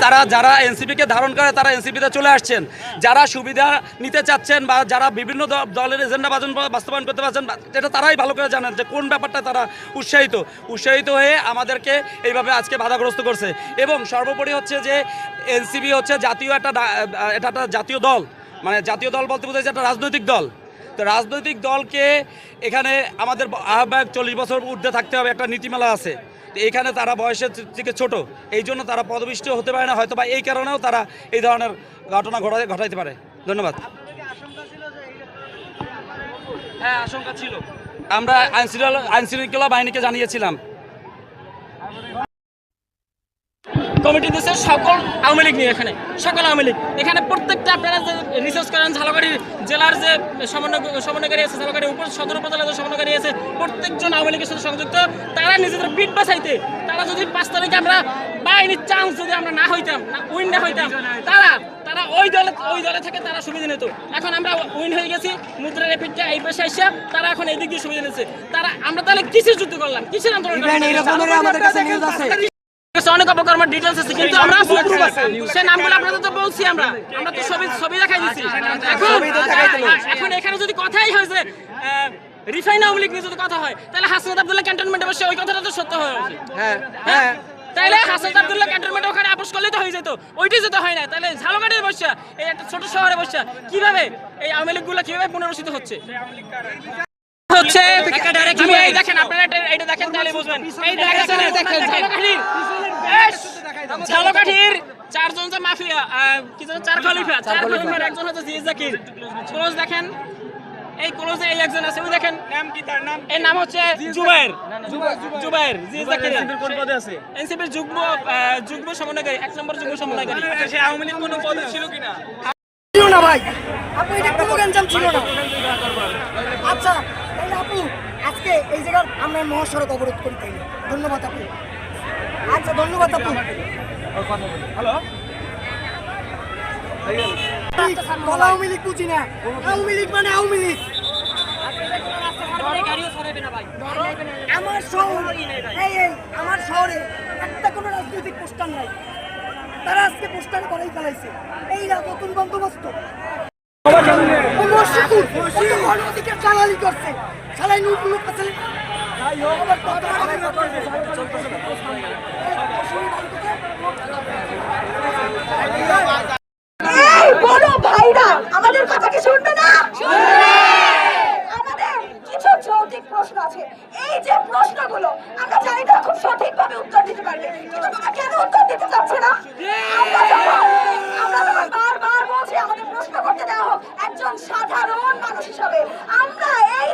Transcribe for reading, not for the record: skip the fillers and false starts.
তারা যারা এনসিপিকে ধারণ করে তারা এনসিপিতে চলে আসছেন, যারা সুবিধা নিতে চাচ্ছেন বা যারা বিভিন্ন দলের এজেন্ডা বাস্তবায়ন করতে পারছেন, এটা তারাই ভালো করে জানেন যে কোন ব্যাপারটা তারা উৎসাহিত হয়ে আমাদেরকে এইভাবে আজকে বাধাগ্রস্ত করছে। এবং সর্বোপরি হচ্ছে যে এনসিপি হচ্ছে এটা একটা জাতীয় দল, মানে জাতীয় দল বলতে বোঝাচ্ছে একটা রাজনৈতিক দল। তো রাজনৈতিক দলকে এখানে আমাদের আহ্বায়ক 40 বছর ঊর্ধ্বে থাকতে হবে, একটা নীতিমালা আছে। এইখানে তারা বয়সের থেকে ছোট, এই জন্য তারা পদবিষ্ট হতে পারে না, হয়তো বা এই কারণেও তারা এই ধরনের ঘটনা ঘটাইতে পারে। ধন্যবাদ। হ্যাঁ, আশঙ্কা ছিল, আমরা আইনশৃঙ্খলা বাহিনীকে জানিয়েছিলাম। কমিটি দিচ্ছে সকল আওয়ামী লীগ নিয়ে, এখানে সকল আওয়ামী লীগ, এখানে প্রত্যেকটা আপনারা যে রিসার্চ করেন, ঝালকাঠি জেলার যে সমন্বয়কারী আছে, ঝালকাঠি সদর উপজেলার যে সমন্বয়কারী আছে, প্রত্যেকজন আওয়ামী লীগের সাথে সংযুক্ত। তারা নিজেদের পিঠ বাঁচাইতে, তারা যদি 5 তারিখে আমরা বাইনি চান্স যদি আমরা না হইতাম, না উইন না হইতাম, তারা ওই দলে থেকে তারা সুবিধা নিত। এখন আমরা উইন হয়ে গেছি, মুদ্রার এফেক্টে এই পেশে আসছে, তারা এখন এই দিক দিয়ে সুবিধা নিচ্ছে। আমরা তাহলে কিসের যুদ্ধ করলাম, কিসের আন্দোলন করলাম? অনেক অপকর্মের ডিটেলস আছে, কিন্তু আমরা সে নামগুলো আপনাদের তো বলছি, আমরা তো ছবি দেখাই দিচ্ছি। এখন এখানে যদি কথাই হয় যে রিফাইন আওয়ামী লীগ নিয়ে যদি কথা হয়, তাহলে হাসনাত আব্দুল্লাহ ক্যান্টনমেন্টে বসে ওই কথাটা তো সত্য হয়ে উচিত। হ্যাঁ, তাইলে হাসনাত আব্দুল্লাহ ক্যান্টনমেন্টে ওখানে আপোষ করলেই তো হয়ে যেত, ওইটাই যেতে হয় না। তাহলে ঝালকাঠির বসা, এই একটা ছোট শহরে বসা, কিভাবে এই আওয়ামী লীগগুলো কিভাবে পুনর্বাসিত হচ্ছে দেখেন আপনারা, এটা দেখেন তাহলে বুঝবেন। এই দেখেন ঝালকাঠির 4 জন যে মাফিয়া, কি যেন 4 খলিফার একজন হচ্ছে জিএস জাকির। ক্লোজ দেখেন, এই ক্লোজে এই একজন আছে, ওই দেখেন নাম কি, তার নাম, এর নাম হচ্ছে জুবায়ের জিএস জাকির। কোন পদে আছে? এনসিপির যুগ্ম সমন্বয়কারী, 1 নম্বর যুগ্ম সমন্বয়কারী। সে আওয়ামী লীগ কোন পদে ছিল কিনা ছিল না ভাই, আপু এটা কোনো গঞ্জাম ছিল না। আচ্ছা আপু, আজকে এই জায়গার আমরা মহাসড়ক অবরোধ করি, তাই ধন্যবাদ আপু। আচ্ছা ধন্যবাদ আপু। হ্যালো, আওয়ামী লীগ বুঝি না, আওয়ামী লীগ মানে আওয়ামী লীগ। আমার শহরে একটা কোনো রাজনৈতিক পোস্টার নাই, তারা আজকে পোস্টার করাই ফেলাইছে। এই নতুন বন্দোবস্ত চালালি করছে, চালাই নুটগুলো বড় ভাইরা আমাদের কথা কি শুনবে না? আমাদের কিছু যৌক্তিক প্রশ্ন আছে, এই যে প্রশ্নগুলো আমরা জানি না খুব সঠিকভাবে উত্তর দিতে পারবে, কিন্তু তোমরা কেন উত্তর দিতে চাচ্ছ না? আমরা বারবার বলছি আমাদের প্রশ্ন করতে দেওয়া হোক। একজন সাধারণ মানুষ হিসাবে আমরা এই